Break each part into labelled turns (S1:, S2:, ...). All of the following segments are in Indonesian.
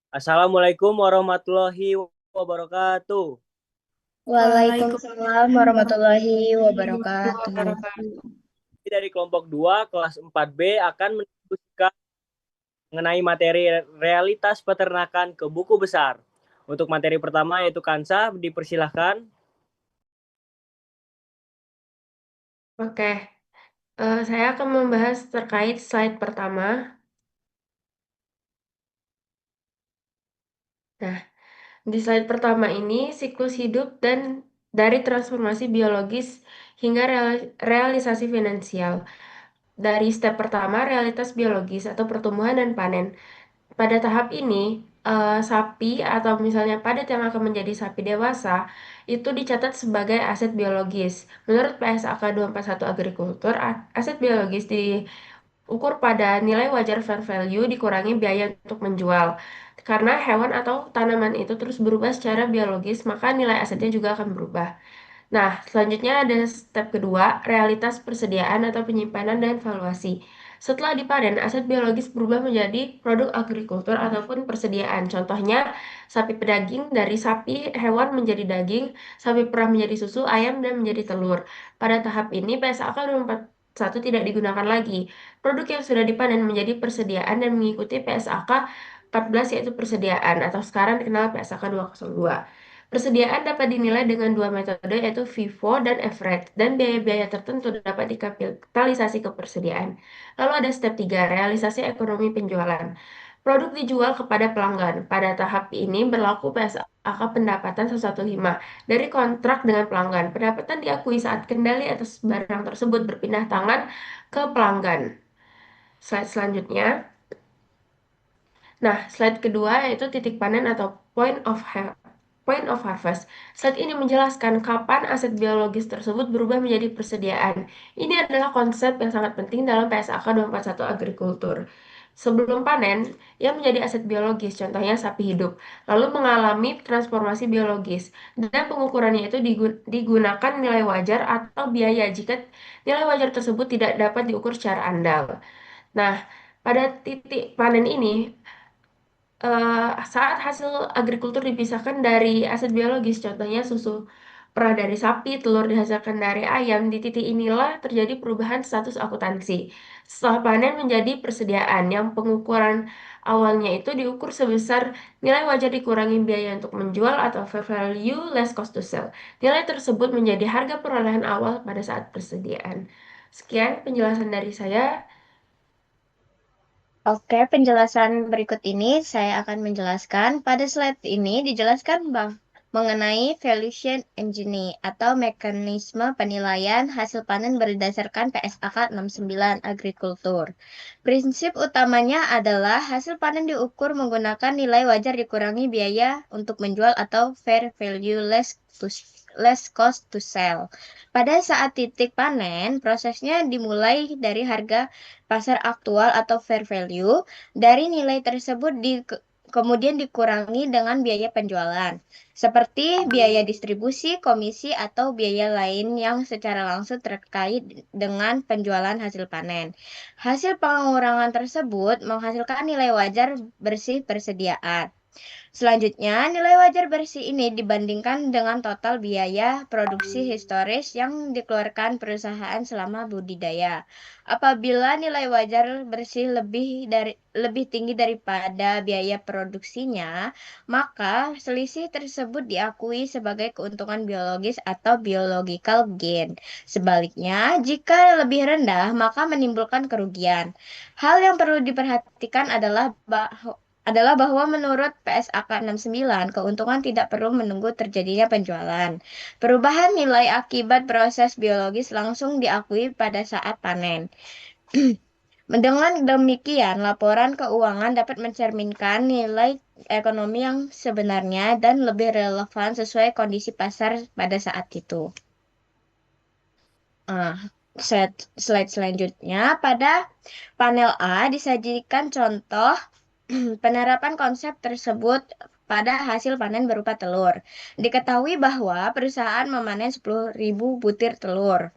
S1: Assalamualaikum warahmatullahi wabarakatuh.
S2: Waalaikumsalam warahmatullahi wabarakatuh.
S3: Wabarakatuh.
S1: Dari kelompok 2 kelas 4B akan mendiskusikan mengenai materi realitas peternakan ke buku besar. Untuk materi pertama yaitu Kansa, dipersilahkan.
S3: Oke, saya akan membahas terkait slide pertama. Nah, di slide pertama ini siklus hidup dan dari transformasi biologis hingga realisasi finansial. Dari step pertama, realitas biologis atau pertumbuhan dan panen. Pada tahap ini, sapi atau misalnya padat yang akan menjadi sapi dewasa itu dicatat sebagai aset biologis. Menurut PSAK 241 Agrikultur, aset biologis diukur pada nilai wajar fair value dikurangi biaya untuk menjual. Karena hewan atau tanaman itu terus berubah secara biologis, maka nilai asetnya juga akan berubah. Nah, selanjutnya ada step kedua, realitas persediaan atau penyimpanan dan valuasi. Setelah dipanen, aset biologis berubah menjadi produk agrikultur ataupun persediaan. Contohnya, sapi pedaging dari sapi hewan menjadi daging, sapi perah menjadi susu, ayam dan menjadi telur. Pada tahap ini, PSAK 241 tidak digunakan lagi. Produk yang sudah dipanen menjadi persediaan dan mengikuti PSAK 14 yaitu persediaan atau sekarang dikenal PSAK 202. Persediaan dapat dinilai dengan dua metode yaitu FIFO dan average dan biaya-biaya tertentu dapat dikapitalisasi ke persediaan. Lalu ada step 3, realisasi ekonomi penjualan. Produk dijual kepada pelanggan. Pada tahap ini berlaku PSAK pendapatan 115 dari kontrak dengan pelanggan. Pendapatan diakui saat kendali atas barang tersebut berpindah tangan ke pelanggan. Slide selanjutnya. Nah, slide kedua yaitu titik panen atau point of harvest. Slide ini menjelaskan kapan aset biologis tersebut berubah menjadi persediaan. Ini adalah konsep yang sangat penting dalam PSAK 241 Agrikultur. Sebelum panen, ia menjadi aset biologis, contohnya sapi hidup, lalu mengalami transformasi biologis, dan pengukurannya itu digunakan nilai wajar atau biaya jika nilai wajar tersebut tidak dapat diukur secara andal. Nah, pada titik panen ini, saat hasil agrikultur dipisahkan dari aset biologis, contohnya susu perah dari sapi, telur dihasilkan dari ayam, di titik inilah terjadi perubahan status akuntansi. Setelah panen menjadi persediaan, yang pengukuran awalnya itu diukur sebesar nilai wajar dikurangi biaya untuk menjual atau fair value less cost to sell. Nilai tersebut menjadi harga perolehan awal pada saat persediaan. Sekian penjelasan dari saya.
S2: Oke, penjelasan berikut ini saya akan menjelaskan. Pada slide ini dijelaskan mengenai valuation engine atau mekanisme penilaian hasil panen berdasarkan PSAK 69 Agrikultur. Prinsip utamanya adalah hasil panen diukur menggunakan nilai wajar dikurangi biaya untuk menjual atau fair value less cost to sell. Pada saat titik panen, prosesnya dimulai dari harga pasar aktual atau fair value. Dari nilai tersebut kemudian dikurangi dengan biaya penjualan, seperti biaya distribusi, komisi, atau biaya lain yang secara langsung terkait dengan penjualan hasil panen. Hasil pengurangan tersebut menghasilkan nilai wajar bersih persediaan. Selanjutnya, nilai wajar bersih ini dibandingkan dengan total biaya produksi historis yang dikeluarkan perusahaan selama budidaya. Apabila nilai wajar bersih lebih tinggi daripada biaya produksinya, maka selisih tersebut diakui sebagai keuntungan biologis atau biological gain. Sebaliknya, jika lebih rendah, maka menimbulkan kerugian. Hal yang perlu diperhatikan adalah bahwa menurut PSAK 69, keuntungan tidak perlu menunggu terjadinya penjualan. Perubahan nilai akibat proses biologis langsung diakui pada saat panen. Dengan demikian, laporan keuangan dapat mencerminkan nilai ekonomi yang sebenarnya dan lebih relevan sesuai kondisi pasar pada saat itu. Ah, slide selanjutnya, pada panel A disajikan contoh penerapan konsep tersebut pada hasil panen berupa telur. Diketahui bahwa perusahaan memanen 10.000 butir telur.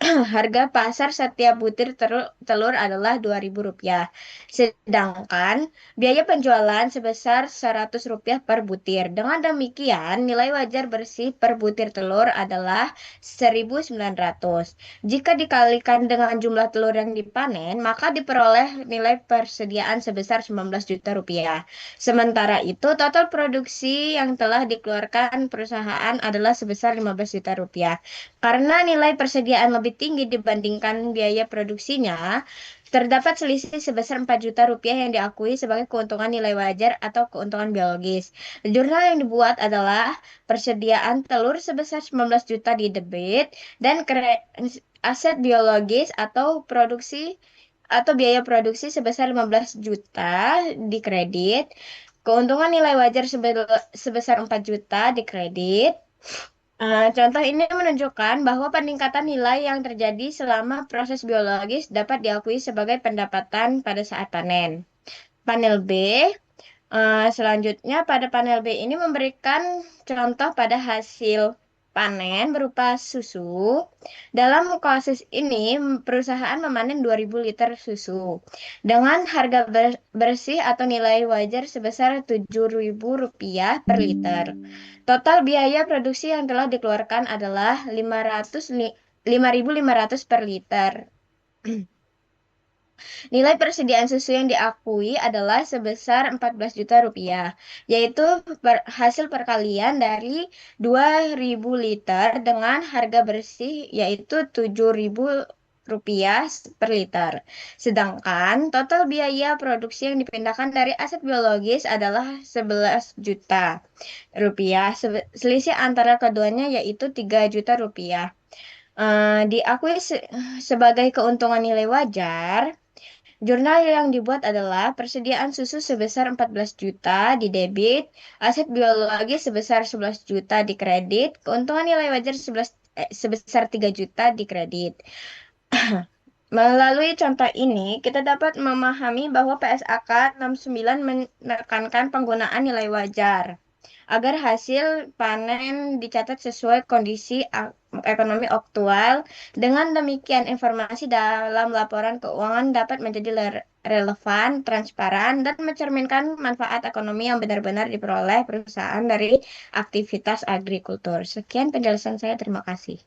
S2: Harga pasar setiap butir telur adalah Rp2.000. Sedangkan biaya penjualan sebesar Rp100 per butir. Dengan demikian, nilai wajar bersih per butir telur adalah 1.900. Jika dikalikan dengan jumlah telur yang dipanen, maka diperoleh nilai persediaan sebesar Rp19 juta. Sementara itu, total produksi yang telah dikeluarkan perusahaan adalah sebesar Rp15 juta. Karena nilai persediaan lebih tinggi dibandingkan biaya produksinya, terdapat selisih sebesar Rp4 juta yang diakui sebagai keuntungan nilai wajar atau keuntungan biologis. Jurnal yang dibuat adalah persediaan telur sebesar 19 juta di debit dan aset biologis atau produksi atau biaya produksi sebesar 15 juta di kredit. Keuntungan nilai wajar sebesar 4 juta di kredit. Contoh ini menunjukkan bahwa peningkatan nilai yang terjadi selama proses biologis dapat diakui sebagai pendapatan pada saat panen. Panel B, selanjutnya pada panel B ini memberikan contoh pada hasil panen berupa susu. Dalam kasus ini, perusahaan memanen 2.000 liter susu dengan harga bersih atau nilai wajar sebesar Rp7.000 per liter. Total biaya produksi yang telah dikeluarkan adalah 5.500 per liter. Nilai persediaan susu yang diakui adalah sebesar Rp14 juta, yaitu hasil perkalian dari 2.000 liter dengan harga bersih yaitu Rp7.000 per liter. Sedangkan total biaya produksi yang dipindahkan dari aset biologis adalah Rp11 juta. Selisih antara keduanya yaitu Rp3 juta. Diakui sebagai keuntungan nilai wajar. Jurnal yang dibuat adalah persediaan susu sebesar 14 juta di debit, aset biologis sebesar 11 juta di kredit, keuntungan nilai wajar sebesar 3 juta di kredit. Melalui contoh ini, kita dapat memahami bahwa PSAK 69 menekankan penggunaan nilai wajar agar hasil panen dicatat sesuai kondisi ekonomi aktual. Dengan demikian, informasi dalam laporan keuangan dapat menjadi relevan, transparan, dan mencerminkan manfaat ekonomi yang benar-benar diperoleh perusahaan dari aktivitas agrikultur. Sekian penjelasan saya, terima kasih.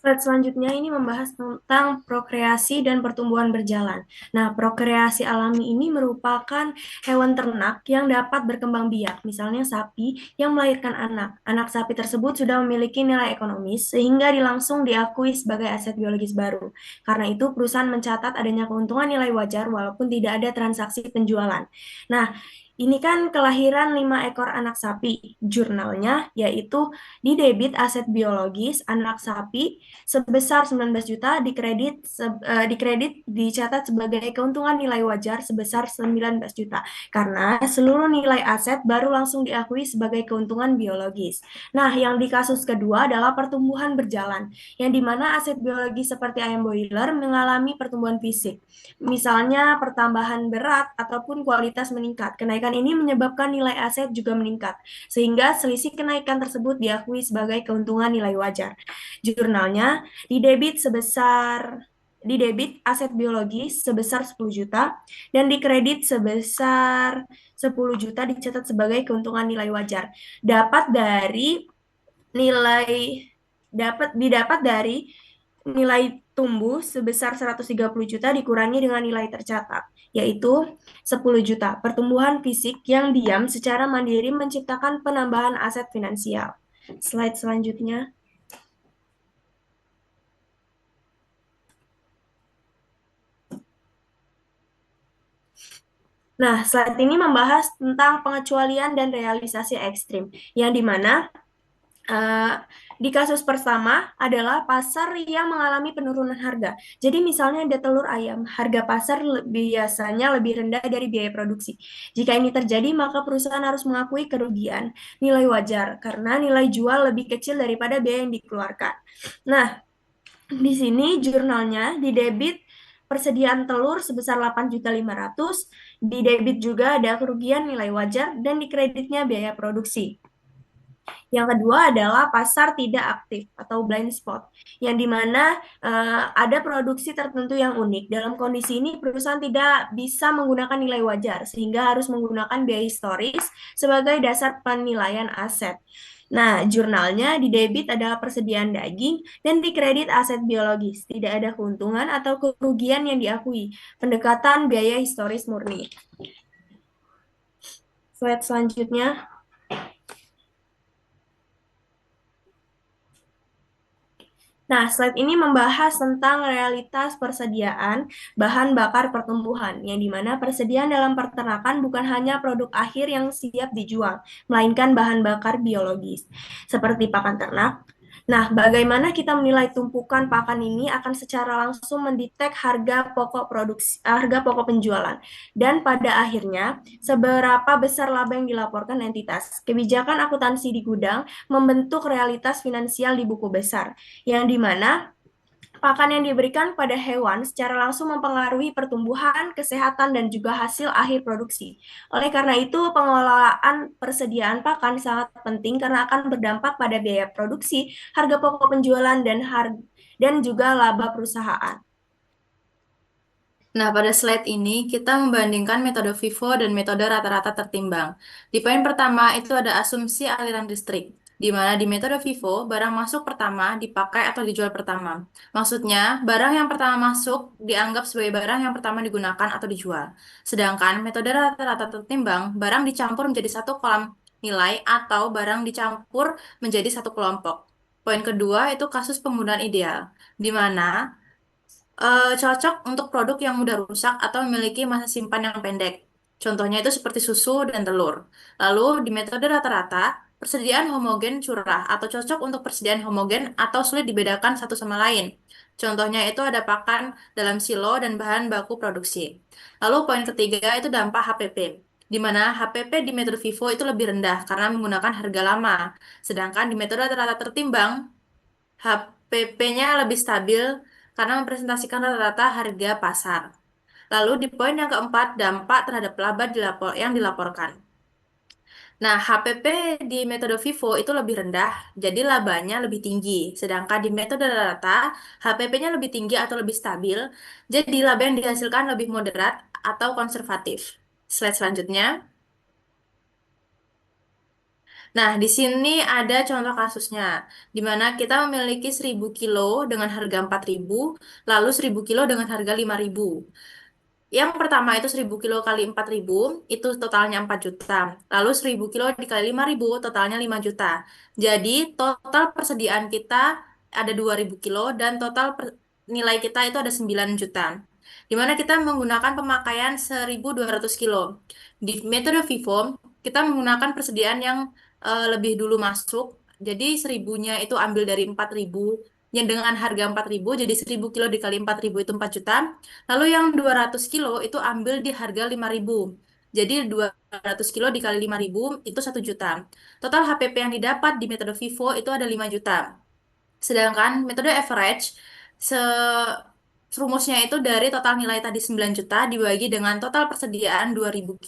S4: Slide selanjutnya ini membahas tentang prokreasi dan pertumbuhan berjalan. Nah, prokreasi alami ini merupakan hewan ternak yang dapat berkembang biak, misalnya sapi yang melahirkan anak. Anak sapi tersebut sudah memiliki nilai ekonomis sehingga langsung diakui sebagai aset biologis baru. Karena itu, perusahaan mencatat adanya keuntungan nilai wajar walaupun tidak ada transaksi penjualan. Nah, ini kan kelahiran 5 ekor anak sapi. Jurnalnya yaitu di debit aset biologis anak sapi sebesar 19 juta, dikredit dicatat sebagai keuntungan nilai wajar sebesar 19 juta. Karena seluruh nilai aset baru langsung diakui sebagai keuntungan biologis. Nah, yang di kasus kedua adalah pertumbuhan berjalan, yang dimana aset biologis seperti ayam boiler mengalami pertumbuhan fisik. Misalnya pertambahan berat ataupun kualitas meningkat. Kenaikan ini menyebabkan nilai aset juga meningkat, sehingga selisih kenaikan tersebut diakui sebagai keuntungan nilai wajar. Jurnalnya di debit aset biologis sebesar 10 juta dan di kredit sebesar 10 juta dicatat sebagai keuntungan nilai wajar. Didapat dari nilai tumbuh sebesar 130 juta dikurangi dengan nilai tercatat, yaitu 10 juta. Pertumbuhan fisik yang diam secara mandiri menciptakan penambahan aset finansial. Slide selanjutnya. Nah, slide ini membahas tentang pengecualian dan realisasi ekstrim, yang dimana di kasus pertama adalah pasar yang mengalami penurunan harga. Jadi misalnya ada telur ayam, harga pasar biasanya lebih rendah dari biaya produksi. Jika ini terjadi, maka perusahaan harus mengakui kerugian nilai wajar karena nilai jual lebih kecil daripada biaya yang dikeluarkan. Nah, di sini jurnalnya di debit persediaan telur sebesar 8.500.000, di debit juga ada kerugian nilai wajar dan di kreditnya biaya produksi. Yang kedua adalah pasar tidak aktif atau blind spot, yang dimana ada produksi tertentu yang unik. Dalam kondisi ini, perusahaan tidak bisa menggunakan nilai wajar, sehingga harus menggunakan biaya historis sebagai dasar penilaian aset. Nah, jurnalnya di debit adalah persediaan daging dan di kredit aset biologis. Tidak ada keuntungan atau kerugian yang diakui. Pendekatan biaya historis murni. Slide selanjutnya. Nah, slide ini membahas tentang realitas persediaan bahan bakar pertumbuhan, yang dimana persediaan dalam peternakan bukan hanya produk akhir yang siap dijual, melainkan bahan bakar biologis, seperti pakan ternak. Nah, bagaimana kita menilai tumpukan pakan ini akan secara langsung mendetek harga pokok produksi, harga pokok penjualan, dan pada akhirnya seberapa besar laba yang dilaporkan entitas. Kebijakan akuntansi di gudang membentuk realitas finansial di buku besar, yang dimana pakan yang diberikan pada hewan secara langsung mempengaruhi pertumbuhan, kesehatan, dan juga hasil akhir produksi. Oleh karena itu, pengelolaan persediaan pakan sangat penting karena akan berdampak pada biaya produksi, harga pokok penjualan, dan juga laba perusahaan.
S5: Nah, pada slide ini kita membandingkan metode FIFO dan metode rata-rata tertimbang. Di poin pertama itu ada asumsi aliran listrik, di mana di metode FIFO barang masuk pertama dipakai atau dijual pertama. Maksudnya, barang yang pertama masuk dianggap sebagai barang yang pertama digunakan atau dijual. Sedangkan metode rata-rata tertimbang, barang dicampur menjadi satu kolam nilai atau barang dicampur menjadi satu kelompok. Poin kedua itu kasus penggunaan ideal, di mana cocok untuk produk yang mudah rusak atau memiliki masa simpan yang pendek. Contohnya itu seperti susu dan telur. Lalu di metode rata-rata, persediaan homogen curah atau cocok untuk persediaan homogen atau sulit dibedakan satu sama lain. Contohnya itu ada pakan dalam silo dan bahan baku produksi. Lalu poin ketiga itu dampak HPP, di mana HPP di metode FIFO itu lebih rendah karena menggunakan harga lama. Sedangkan di metode rata-rata tertimbang, HPP-nya lebih stabil karena mempresentasikan rata-rata harga pasar. Lalu di poin yang keempat, dampak terhadap laba yang dilaporkan. Nah, HPP di metode FIFO itu lebih rendah, jadi labanya lebih tinggi. Sedangkan di metode rata, HPP-nya lebih tinggi atau lebih stabil, jadi laba yang dihasilkan lebih moderat atau konservatif. Slide selanjutnya. Nah, di sini ada contoh kasusnya, di mana kita memiliki 1000 kilo dengan harga 4.000, lalu 1000 kilo dengan harga 5.000. Yang pertama itu 1000 kilo kali 4.000, itu totalnya 4 juta. Lalu 1000 kilo dikali 5.000, totalnya 5 juta. Jadi, total persediaan kita ada 2000 kilo dan total nilai kita itu ada 9 juta. Di mana kita menggunakan pemakaian 1200 kilo. Di metode FIFO, kita menggunakan persediaan yang lebih dulu masuk. Jadi 1000-nya itu ambil dari 4.000 yang dengan harga 4.000, jadi 1000 kilo dikali 4.000 itu 4 juta. Lalu yang 200 kilo itu ambil di harga 5.000. Jadi 200 kilo dikali 5.000 itu 1 juta. Total HPP yang didapat di metode FIFO itu ada 5 juta. Sedangkan metode average, rumusnya itu dari total nilai tadi 9 juta dibagi dengan total persediaan 2000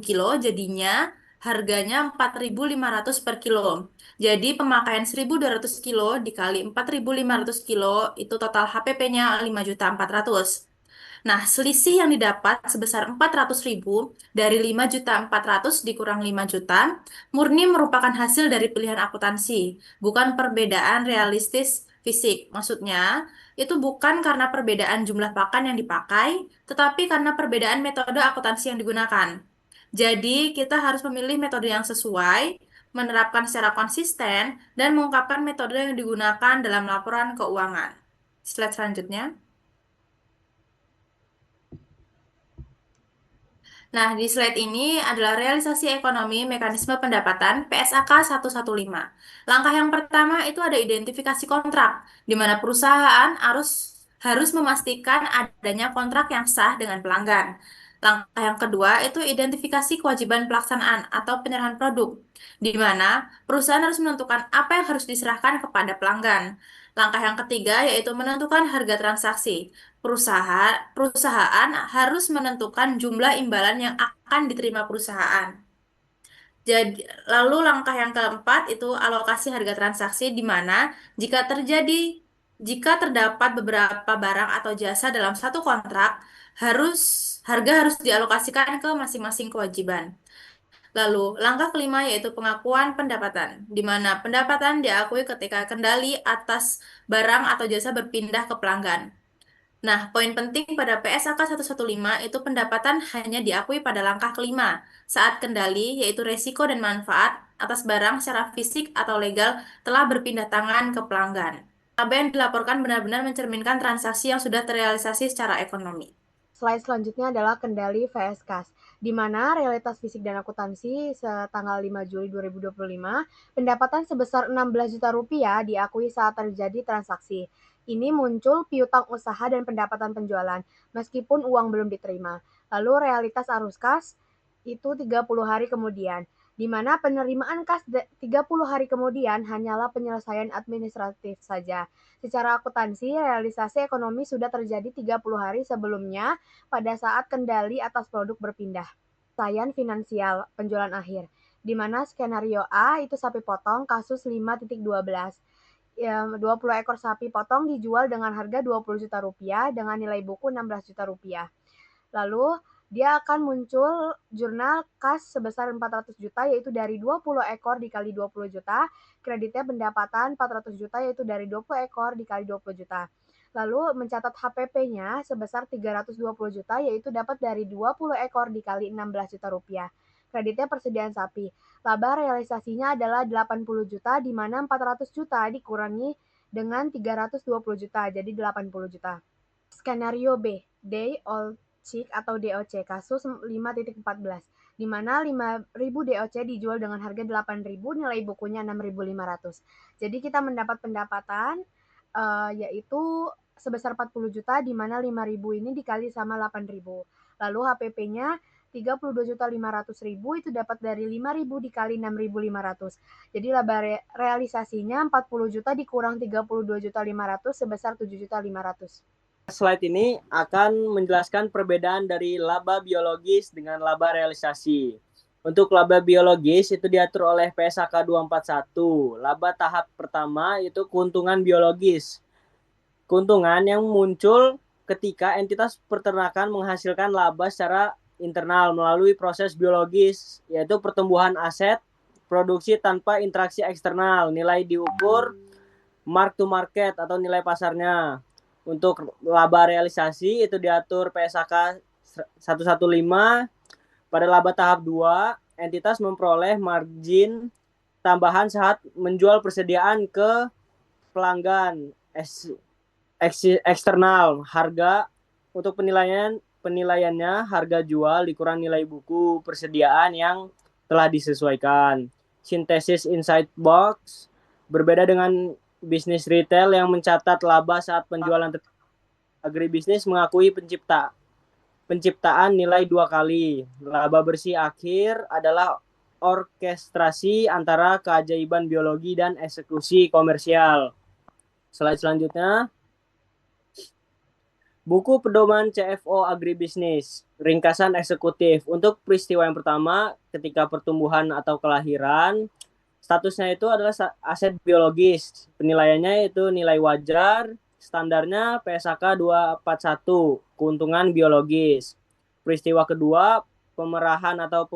S5: kilo, jadinya harganya 4.500 per kilo. Jadi pemakaian 1.200 kilo dikali 4.500 kilo itu total HPP-nya 5.400.000. Nah, selisih yang didapat sebesar 400.000 dari 5.400.000 dikurang 5 juta murni merupakan hasil dari pilihan akuntansi, bukan perbedaan realistis fisik. Maksudnya, itu bukan karena perbedaan jumlah pakan yang dipakai, tetapi karena perbedaan metode akuntansi yang digunakan. Jadi, kita harus memilih metode yang sesuai, menerapkan secara konsisten, dan mengungkapkan metode yang digunakan dalam laporan keuangan. Slide selanjutnya. Nah, di slide ini adalah realisasi ekonomi mekanisme pendapatan PSAK 115. Langkah yang pertama itu ada identifikasi kontrak, di mana perusahaan harus memastikan adanya kontrak yang sah dengan pelanggan. Langkah yang kedua itu identifikasi kewajiban pelaksanaan atau penyerahan produk, di mana perusahaan harus menentukan apa yang harus diserahkan kepada pelanggan. Langkah yang ketiga yaitu menentukan harga transaksi. Perusahaan harus menentukan jumlah imbalan yang akan diterima perusahaan. Jadi, lalu langkah yang keempat itu alokasi harga transaksi di mana jika terdapat beberapa barang atau jasa dalam satu kontrak, harga harus dialokasikan ke masing-masing kewajiban. Lalu, langkah kelima yaitu pengakuan pendapatan, di mana pendapatan diakui ketika kendali atas barang atau jasa berpindah ke pelanggan. Nah, poin penting pada PSAK 115 itu pendapatan hanya diakui pada langkah kelima saat kendali, yaitu resiko dan manfaat atas barang secara fisik atau legal telah berpindah tangan ke pelanggan. Laba yang dilaporkan benar-benar mencerminkan transaksi yang sudah terrealisasi secara ekonomi.
S6: Slide selanjutnya adalah kendali VS Kas, di mana realitas fisik dan akuntansi setanggal 5 Juli 2025, pendapatan sebesar 16 juta rupiah diakui saat terjadi transaksi. Ini muncul piutang usaha dan pendapatan penjualan, meskipun uang belum diterima. Lalu realitas arus kas itu 30 hari kemudian, di mana penerimaan kas 30 hari kemudian hanyalah penyelesaian administratif saja. Secara akuntansi, realisasi ekonomi sudah terjadi 30 hari sebelumnya pada saat kendali atas produk berpindah. Penyelesaian finansial penjualan akhir, di mana skenario A itu sapi potong kasus 5.12. 20 ekor sapi potong dijual dengan harga 20 juta rupiah dengan nilai buku 16 juta rupiah. Lalu dia akan muncul jurnal kas sebesar 400 juta yaitu dari 20 ekor dikali 20 juta, kreditnya pendapatan 400 juta yaitu dari 20 ekor dikali 20 juta. Lalu mencatat HPP-nya sebesar 320 juta yaitu dapat dari 20 ekor dikali 16 juta rupiah. Kreditnya persediaan sapi. Laba realisasinya adalah 80 juta di mana 400 juta dikurangi dengan 320 juta jadi 80 juta. Skenario B, Day Old Chick atau DOC kasus 5.14 di mana 5.000 DOC dijual dengan harga 8.000, nilai bukunya 6.500. Jadi kita mendapat pendapatan yaitu sebesar 40 juta di mana 5.000 ini dikali sama 8.000. Lalu HPP-nya 32.500.000 itu dapat dari 5.000 dikali 6.500. Jadi laba realisasinya 40 juta dikurang 32.500 sebesar 7.500.
S1: Slide ini akan menjelaskan perbedaan dari laba biologis dengan laba realisasi. Untuk laba biologis itu diatur oleh PSAK 241. Laba tahap pertama itu keuntungan biologis. Keuntungan yang muncul ketika entitas peternakan menghasilkan laba secara internal melalui proses biologis, yaitu pertumbuhan aset, produksi tanpa interaksi eksternal, nilai diukur mark to market atau nilai pasarnya. Untuk laba realisasi itu diatur PSAK 115. Pada laba tahap 2, entitas memperoleh margin tambahan saat menjual persediaan ke pelanggan eksternal. Harga untuk penilaiannya harga jual dikurang nilai buku persediaan yang telah disesuaikan. Sintesis inside box berbeda dengan bisnis retail yang mencatat laba saat penjualan. Agribisnis mengakui penciptaan nilai 2 kali. Laba bersih akhir adalah orkestrasi antara keajaiban biologi dan eksekusi komersial. Slide selanjutnya. Buku Pedoman CFO Agribisnis, ringkasan eksekutif. Untuk peristiwa yang pertama, ketika pertumbuhan atau kelahiran, statusnya itu adalah aset biologis. Penilaiannya itu nilai wajar, standarnya PSAK 241, keuntungan biologis. Peristiwa kedua, pemerahan atau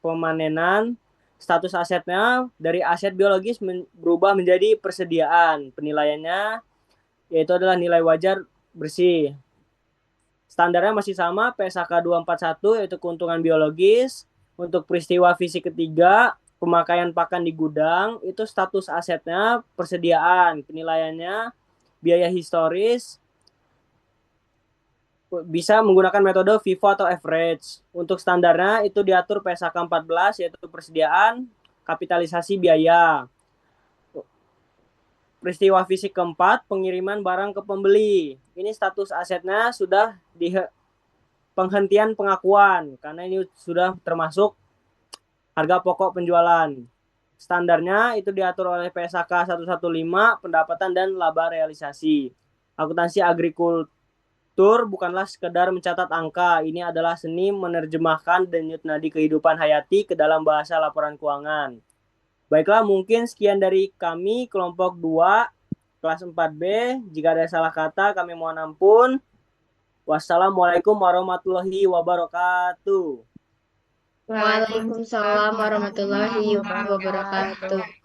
S1: pemanenan, status asetnya dari aset biologis berubah menjadi persediaan. Penilaiannya yaitu adalah nilai wajar bersih. Standarnya masih sama, PSAK 241 yaitu keuntungan biologis. Untuk peristiwa fisik ketiga, pemakaian pakan di gudang, itu status asetnya persediaan. Penilaiannya biaya historis, bisa menggunakan metode FIFO atau average. Untuk standarnya itu diatur PSAK 14 yaitu persediaan, kapitalisasi biaya. Peristiwa fisik keempat, pengiriman barang ke pembeli. Ini status asetnya sudah di penghentian pengakuan, karena ini sudah termasuk harga pokok penjualan. Standarnya itu diatur oleh PSAK 115, pendapatan dan laba realisasi. Akuntansi Struktur bukanlah sekedar mencatat angka. Ini adalah seni menerjemahkan denyut nadi kehidupan hayati ke dalam bahasa laporan keuangan. Baiklah, mungkin sekian dari kami kelompok 2 kelas 4B. Jika ada salah kata kami mohon ampun. Wassalamualaikum warahmatullahi wabarakatuh.
S2: Waalaikumsalam warahmatullahi wabarakatuh.